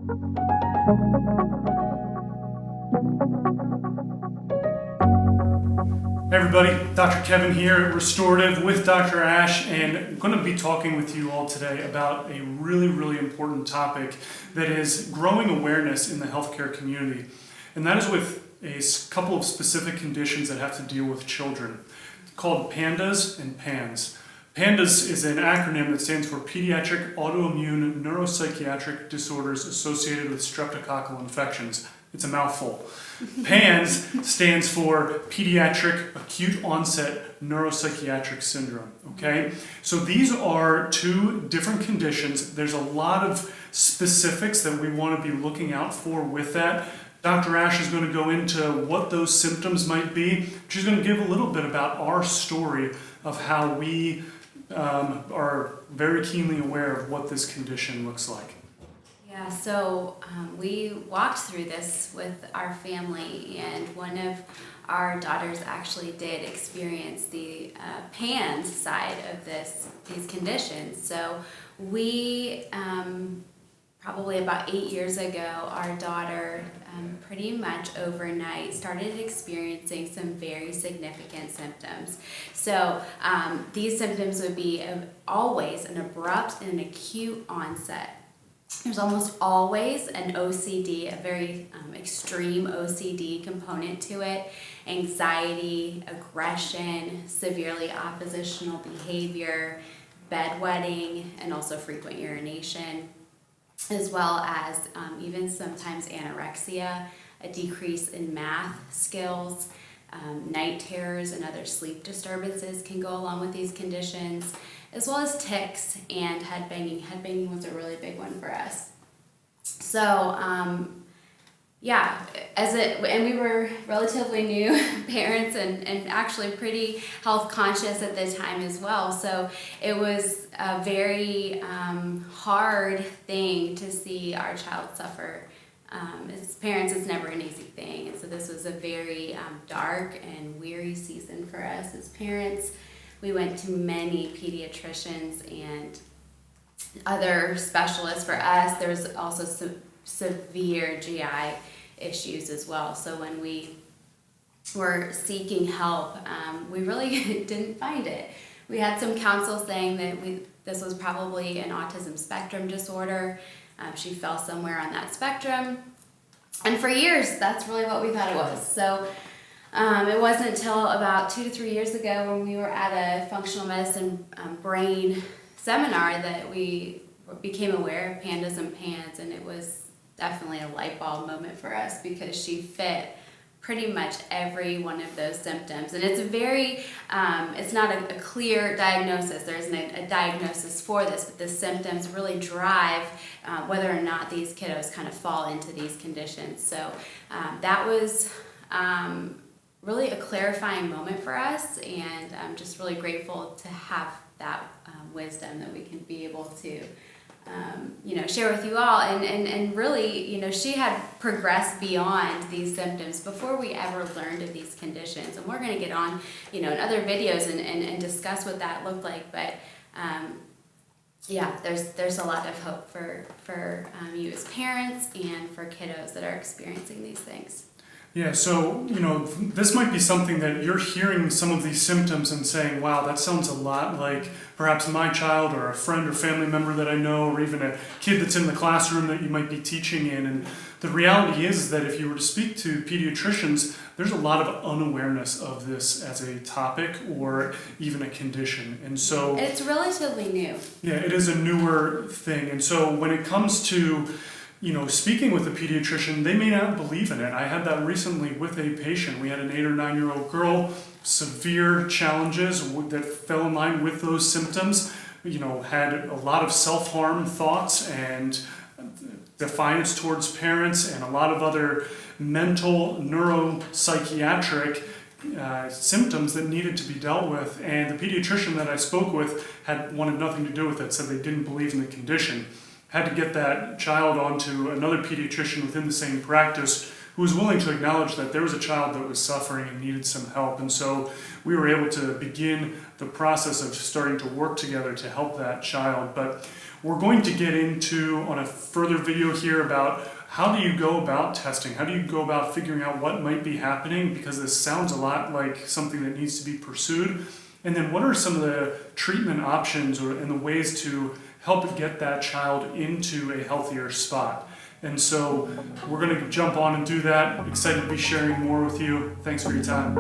Hey everybody, Dr. Kevin here at Restorative with Dr. Ash, and I'm going to be talking with you all today about a really important topic that is growing awareness in the healthcare community, and that is with a couple of specific conditions that have to deal with children, called PANDAS and PANS. PANDAS is an acronym that stands for Pediatric Autoimmune Neuropsychiatric Disorders Associated with Streptococcal Infections. It's a mouthful. PANS stands for Pediatric Acute Onset Neuropsychiatric Syndrome, okay? So these are two different conditions. There's a lot of specifics that we want to be looking out for with that. Dr. Ash is going to go into what those symptoms might be. She's going to give a little bit about our story of how we are very keenly aware of what this condition looks like. Yeah, so we walked through this with our family, and one of our daughters actually did experience the PANS side of these conditions. So we, probably about 8 years ago, our daughter pretty much overnight started experiencing some very significant symptoms. So these symptoms would be always an abrupt and an acute onset. There's almost always an OCD, a very extreme OCD component to it, anxiety, aggression, severely oppositional behavior, bedwetting, and also frequent urination, as well as even sometimes anorexia, a decrease in math skills, night terrors and other sleep disturbances can go along with these conditions, as well as tics and head banging. Head banging was a really big one for us. So, and we were relatively new parents and actually pretty health conscious at the time as well. So it was a very hard thing to see our child suffer. As parents, it's never an easy thing. And so this was a very dark and weary season for us as parents. We went to many pediatricians and other specialists. For us, there was also some severe GI issues as well. So when we were seeking help, we really didn't find it. We had some counsel saying that this was probably an autism spectrum disorder. She fell somewhere on that spectrum. And for years, that's really what we thought it was. So it wasn't until about 2 to 3 years ago when we were at a functional medicine brain seminar that we became aware of PANDAS and PANS, and it was definitely a light bulb moment for us because she fit pretty much every one of those symptoms. And it's it's not a clear diagnosis. There isn't a diagnosis for this, but the symptoms really drive whether or not these kiddos kind of fall into these conditions. So that was really a clarifying moment for us, and I'm just really grateful to have that wisdom that we can be able to share with you all. And really, she had progressed beyond these symptoms before we ever learned of these conditions. And we're going to get on, in other videos and discuss what that looked like. But there's a lot of hope for you as parents and for kiddos that are experiencing these things. Yeah, so, this might be something that you're hearing some of these symptoms and saying, wow, that sounds a lot like perhaps my child or a friend or family member that I know, or even a kid that's in the classroom that you might be teaching in. And the reality is that if you were to speak to pediatricians, there's a lot of unawareness of this as a topic or even a condition. And so it's relatively new. Yeah, it is a newer thing. And so when it comes to speaking with a pediatrician, they may not believe in it. I had that recently with a patient. We had an 8 or 9 year old girl, severe challenges that fell in line with those symptoms, had a lot of self-harm thoughts and defiance towards parents and a lot of other mental neuropsychiatric symptoms that needed to be dealt with. And the pediatrician that I spoke with wanted nothing to do with it, said they didn't believe in the condition. Had to get that child onto another pediatrician within the same practice who was willing to acknowledge that there was a child that was suffering and needed some help. And so we were able to begin the process of starting to work together to help that child. But we're going to get into, on a further video here, about how do you go about testing? How do you go about figuring out what might be happening? Because this sounds a lot like something that needs to be pursued. And then what are some of the treatment options and the ways to help get that child into a healthier spot? And so we're going to jump on and do that. Excited to be sharing more with you. Thanks for your time.